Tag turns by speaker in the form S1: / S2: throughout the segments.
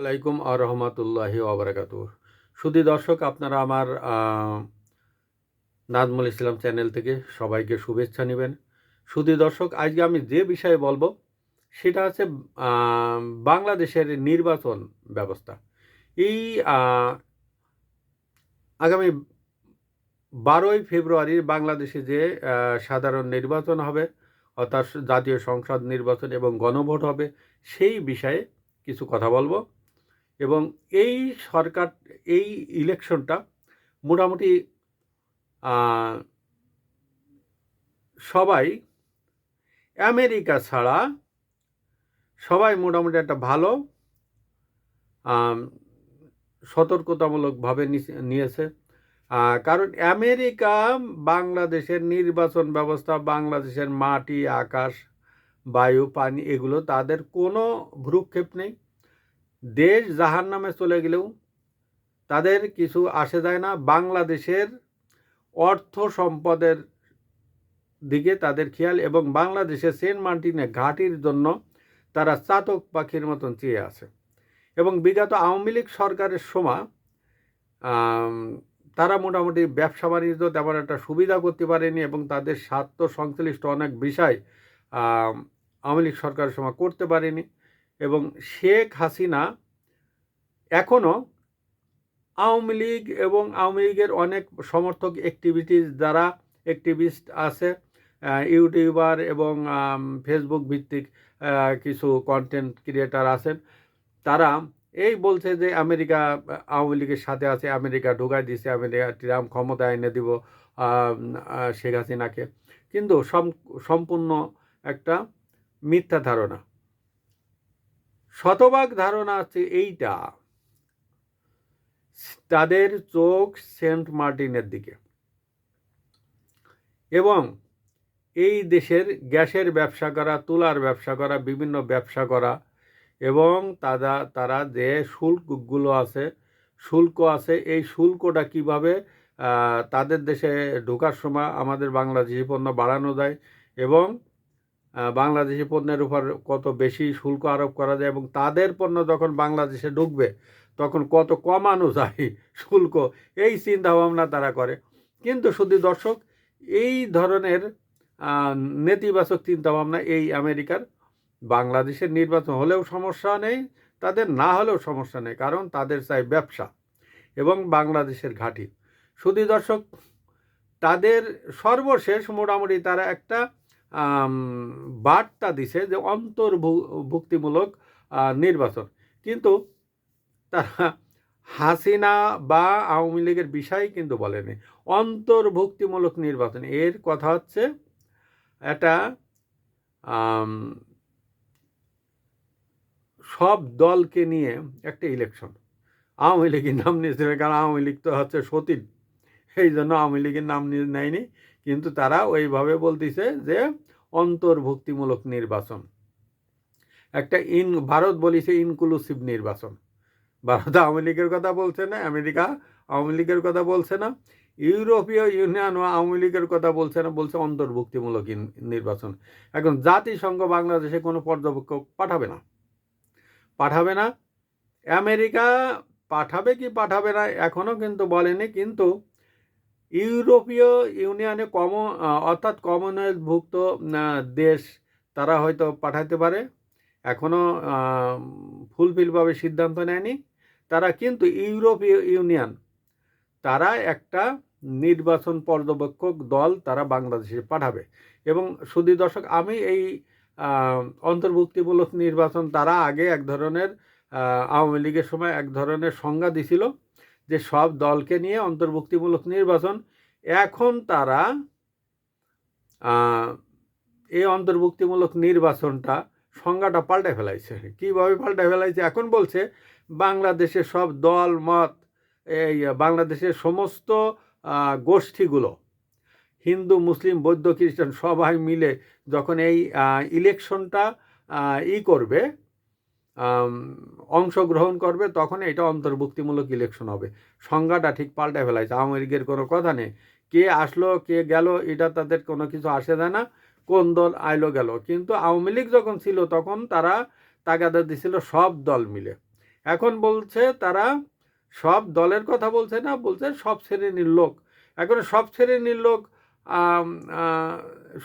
S1: আলাইকুম রহমতুল্লাহি ওবরাকাতুহ। সুধী দর্শক, আপনারা আমার নাজমুল ইসলাম চ্যানেল থেকে সবাইকে শুভেচ্ছা নেবেন। সুধী দর্শক, আজকে আমি যে বিষয়ে বলবো সেটা হচ্ছে বাংলাদেশের নির্বাচন ব্যবস্থা। এই আগামী 12ই ফেব্রুয়ারি বাংলাদেশে যে সাধারণ নির্বাচন হবে, অর্থাৎ জাতীয় সংসদ নির্বাচন এবং গণভোট হবে, সেই বিষয়ে কিছু কথা বলবো। এবং এই সরকার, এই ইলেকশনটা মোটামুটি সবাই, আমেরিকা ছাড়া সবাই মোটামুটি একটা ভালো সতর্কতামূলকভাবে নিয়েছে। কারণ আমেরিকা বাংলাদেশের নির্বাচন ব্যবস্থা, বাংলাদেশের মাটি, আকাশ, বায়ু, পানি, এগুলো তাদের কোনো ভ্রুক্ষেপ নেই। দেশ জাহান্নামে চলে গেলেও তাদের কিছু আসে যায় না। বাংলাদেশের অর্থ সম্পদের দিকে তাদের খেয়াল, এবং বাংলাদেশের সেন্ট মার্টিনে ঘাঁটির জন্য তারা চাতক পাখির মতন চেয়ে আছে। এবং বিগত আওয়ামী লীগ সরকারের সময় তারা মোটামুটি ব্যবসা বাণিজ্য তেমন একটা সুবিধা করতে পারেনি, এবং তাদের স্বার্থ সংশ্লিষ্ট অনেক বিষয় আওয়ামী লীগ সরকারের সময় করতে পারেনি। এবং শেখ হাসিনা এখনও আওয়ামী লীগ এবং আওয়ামী লীগের অনেক সমর্থক অ্যাক্টিভিস্ট আছে, ইউটিউবার এবং ফেসবুক ভিত্তিক কিছু কন্টেন্ট ক্রিয়েটার আছেন। তারা এই বলছে যে আমেরিকা আওয়ামী লীগের সাথে আছে, আমেরিকা ঢুকাই দিছে, আমেরিকা ট্রাম্প ক্ষমতায় এনে দিব শেখ হাসিনাকে। কিন্তু সম্পূর্ণ একটা মিথ্যা ধারণা। শতভাগ ধারণা আছে এইটা, তাদের চোখ সেন্ট মার্টিনের দিকে, এবং এই দেশের গ্যাসের ব্যবসা করা, তুলার ব্যবসা করা, বিভিন্ন ব্যবসা করা, এবং তারা যে শুল্ক আছে, এই শুল্কটা কিভাবে তাদের দেশে ঢোকার সময় আমাদের বাংলাদেশি পণ্য বাড়ানো যায়, এবং বাংলাদেশি পণ্যের উপর কত বেশি শুল্ক আরোপ করা যায়, এবং তাদের পণ্য যখন বাংলাদেশে ঢুকবে তখন কত কমানো যায় শুল্ক, এই চিন্তাভাবনা তারা করে। কিন্তু শুধু দর্শক, এই ধরনের নেতিবাচক চিন্তাভাবনা এই আমেরিকার, বাংলাদেশের নির্বাচন হলেও সমস্যা নেই, তাদের না হলেও সমস্যা নেই, কারণ তাদের চাই ব্যবসা এবং বাংলাদেশের ঘাঁটি। শুধু দর্শক, তাদের সর্বশেষ মোটামুটি তারা একটা বার্তা দিছে যে অন্তর্ভুক্তিমূলক নির্বাচন, কিন্তু তারা হাসিনা বা আওয়ামী লীগের বিষয় কিন্তু বলেনি। অন্তর্ভুক্তিমূলক নির্বাচন এর কথা হচ্ছে এটা সব দলকে নিয়ে একটা ইলেকশন। আওয়ামী লীগের নাম নিয়েছিল, কারণ আওয়ামী লীগ তো হচ্ছে সতীন, এই জন্য আওয়ামী লীগের নাম নেয়নি। কিন্তু তারা ওইভাবে বলতেছে যে অন্তর্ভুক্তিমূলক নির্বাচন, একটা ভারত বলিছে ইনক্লুসিভ নির্বাচন। ভারত আওয়ামী লীগের কথা বলছে না, আমেরিকা আওয়ামী লীগের কথা বলছে না, ইউরোপীয় ইউনিয়নও আওয়ামী লীগের কথা বলছে না, বলছে অন্তর্ভুক্তিমূলক নির্বাচন। এখন জাতিসংঘ বাংলাদেশে কোনো পর্যবেক্ষক পাঠাবে না। আমেরিকা পাঠাবে কি পাঠাবে না এখনও কিন্তু বলেনি, কিন্তু ইউরোপীয় ইউনিয়নে অর্থাৎ কমনওয়েলথভুক্ত দেশ তারা হয়তো পাঠাতে পারে, এখনও ফুলফিলভাবে সিদ্ধান্ত নেয়নি তারা। কিন্তু ইউরোপীয় ইউনিয়ন তারা একটা নির্বাচন পর্যবেক্ষক দল তারা বাংলাদেশে পাঠাবে। এবং শুধু দর্শক, আমি এই অন্তর্ভুক্তিমূলক নির্বাচন তারা আগে এক ধরনের আওয়ামী লীগের সময় এক ধরনের সংজ্ঞা দিছিল যে সব দলকে নিয়ে অন্তর্ভুক্তিমূলক নির্বাচন। এখন তারা এই অন্তর্ভুক্তিমূলক নির্বাচনটা সংজ্ঞাটা পাল্টে ফেলাইছে। কীভাবে পাল্টে ফেলাইছে? এখন বলছে বাংলাদেশের সব দল মত, এই বাংলাদেশের সমস্ত গোষ্ঠীগুলো, হিন্দু, মুসলিম, বৌদ্ধ, খ্রিস্টান সবাই মিলে যখন এই ইলেকশনটা করবে, অংশগ্রহণ করবে, তখন এটা অন্তর্ভুক্তিমূলক ইলেকশন হবে। সংজ্ঞাটা ঠিক পাল্টে ফেলাইছে। আওয়ামী লীগের কোনো কথা নেই, কে আসলো কে গেল এটা তাদের কোনো কিছু আসে যায় না, কোন দল আইলো গেল। কিন্তু আওয়ামী লীগ যখন ছিল তখন তারা তাগাদা দিছিল সব দল মিলে। এখন বলছে তারা সব দলের কথা বলছে না, বলছে সব শ্রেণীর লোক। এখন সব শ্রেণীর লোক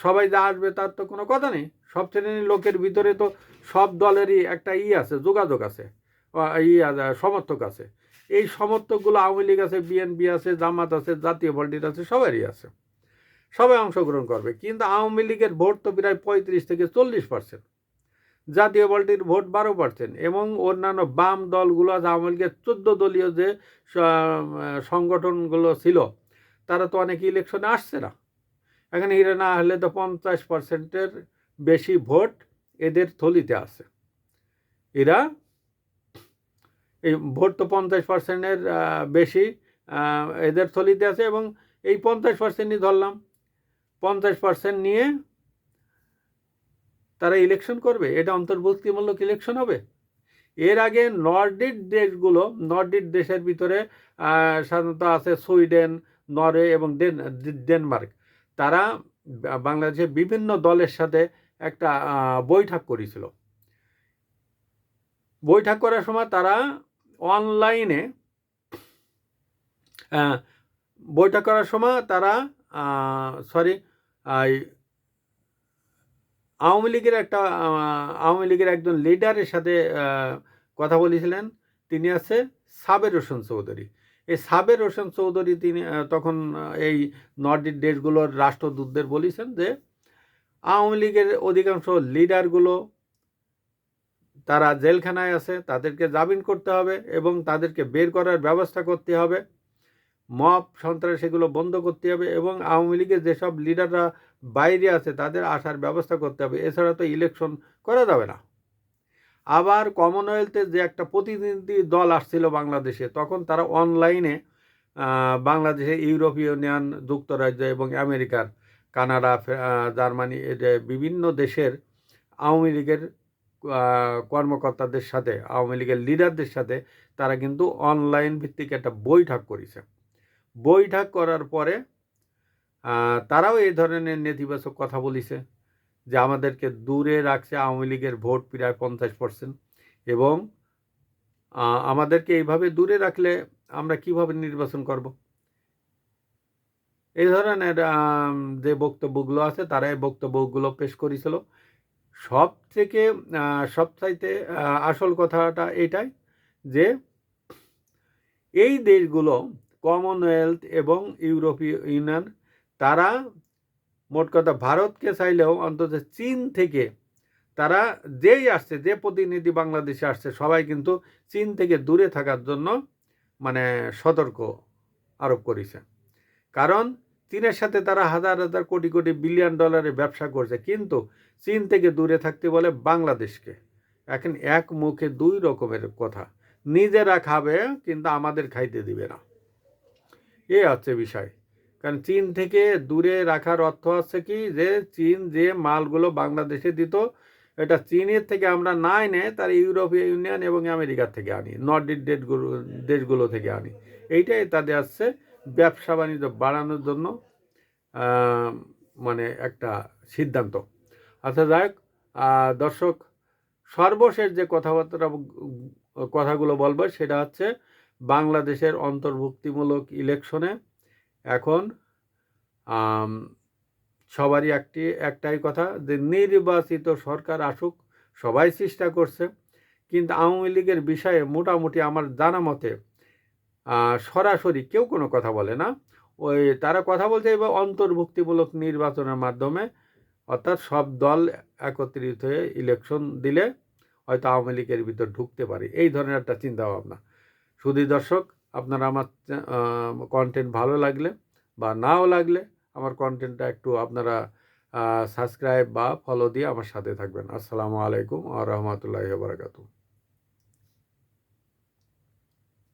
S1: সবাই যা আসবে তার তো কোনো কথা নেই। সব শ্রেণীর লোকের ভিতরে তো সব দলেরই একটা আছে, যোগাযোগ আছে, সমর্থক আছে। এই সমর্থকগুলো আওয়ামী লীগ আছে, বিএনপি আছে, জামাত আছে, জাতীয় পার্টির আছে, সবারই আছে, সবাই অংশগ্রহণ করবে। কিন্তু আওয়ামী লীগের ভোট তো প্রায় 35 থেকে 40%, জাতীয় পার্টির ভোট 12%, এবং অন্যান্য বাম দলগুলো আওয়ামী লীগের 14 দলীয় যে সংগঠনগুলো ছিল তারা তো অনেক ইলেকশনে আসছে না। এখানে এরা না হলে তো 50%-এর বেশি ভোট এদের থলিতে আছে। এরা এই ভোট তো 50%-এর বেশি এদের থলিতে আছে, এবং এই 50%ই ধরলাম, 50% নিয়ে তারা ইলেকশন করবে। এটা অন্তর্ভুক্তিমূলক ইলেকশন হবে। এর আগে নর্ডিক দেশের ভিতরে সাধারণত আছে সুইডেন, নরওয়ে এবং ডেনমার্ক। তারা বাংলাদেশের বিভিন্ন দলের সাথে একটা বৈঠক করেছিল। বৈঠক করার সময় তারা অনলাইনে বৈঠক করার সময় তারা আওয়ামী লীগের একজন লিডারের সাথে কথা বলেছিলেন। তিনি আছে সাবের হোসেন চৌধুরী। এই সাবের হোসেন চৌধুরী তিনি তখন এই নর্ডিক দেশগুলোর রাষ্ট্রদূতদের বলেছেন যে আওয়ামী লীগের অধিকাংশ লিডারগুলো তারা জেলখানায় আছে, তাদেরকে জামিন করতে হবে এবং তাদেরকে বের করার ব্যবস্থা করতে হবে, মব সন্ত্রাস সেগুলো বন্ধ করতে হবে, এবং আওয়ামী লীগের যেসব লিডাররা বাইরে আছে তাদের আসার ব্যবস্থা করতে হবে। এছাড়া তো ইলেকশন করা যাবে না। আবার কমনওয়েলথের যে একটা প্রতিনিধি দল আসছিল বাংলাদেশে, তখন তারা অনলাইনে বাংলাদেশে ইউরোপীয় ইউনিয়ন, যুক্তরাজ্য এবং আমেরিকার, কানাডা, জার্মানি, বিভিন্ন দেশের আওয়ামী লীগের কর্মকর্তাদের সাথে, আওয়ামী লীগের লিডারদের সাথে তারা কিন্তু অনলাইন ভিত্তিক একটা বৈঠক করেছে। বৈঠক করার পরে তারাও এই ধরনের নেতিবাচক কথা বলেছে যে আমাদেরকে দূরে রাখছে আওয়ামী লীগের ভোট প্রায় 50%, এবং আমাদেরকে এইভাবে দূরে রাখলে আমরা কিভাবে নির্বাচন করব। এই ধরনের যে বক্তব্যগুলো আছে তারা এই বক্তব্যগুলো পেশ করেছিল। সবচাইতে আসল কথাটা এটাই যে এই দেশগুলো কমনওয়েলথ এবং ইউরোপীয় ইউনিয়ন, তারা মোট কথা ভারতকে চাইলেও অন্তত চীন থেকে তারা যেই আসছে, যে প্রতিনিধি বাংলাদেশে আসছে, সবাই কিন্তু চীন থেকে দূরে থাকার জন্য মানে সতর্ক আরোপ করেছে। কারণ চীনের সাথে তারা হাজার হাজার কোটি কোটি বিলিয়ন ডলারের ব্যবসা করছে, কিন্তু চীন থেকে দূরে থাকতে বলে বাংলাদেশকে। এখন এক মুখে দুই রকমের কথা, নিজেরা খাবে কিন্তু আমাদের খাইতে দিবে না, এ হচ্ছে বিষয়। কারণ চীন থেকে দূরে রাখার অর্থ হচ্ছে কি, যে চীন যে মালগুলো বাংলাদেশে দিত, এটা চীনের থেকে আমরা না এনে তার ইউরোপীয় ইউনিয়ন এবং আমেরিকার থেকে আনি, নর্ডিক দেশগুলো থেকে আনি। এইটাই তাদের আসছে ব্যবসা বাণিজ্য বাড়ানোর জন্য মানে একটা সিদ্ধান্ত। আচ্ছা, যাই হোক দর্শক, সর্বশেষ যে কথাগুলো বলবো সেটা হচ্ছে বাংলাদেশের অন্তর্ভুক্তিমূলক ইলেকশনে এখন সবারই একটাই কথা, যে নির্বাচিত সরকার আসুক। সবাই চেষ্টা করছে, কিন্তু আওয়ামী লীগের বিষয়ে মোটামুটি আমার জানা মতে সরাসরি কেউ কোনো কথা বলে না। তারা কথা বলছে এবার অন্তর্ভুক্তিমূলক নির্বাচনের মাধ্যমে, অর্থাৎ সব দল একত্রিত হয়ে ইলেকশন দিলে হয়তো আওয়ামী লীগের ভিতর ঢুকতে পারে, এই ধরনের একটা চিন্তাভাবনা। শুধু দর্শক, আপনারা আমার কন্টেন্ট ভালো লাগলে বা নাও লাগলে আমার কন্টেন্টটা একটু আপনারা সাবস্ক্রাইব বা ফলো দিয়ে আমার সাথে থাকবেন। আসসালামু আলাইকুম ওয়া রাহমাতুল্লাহি ওয়া বারাকাতুহু।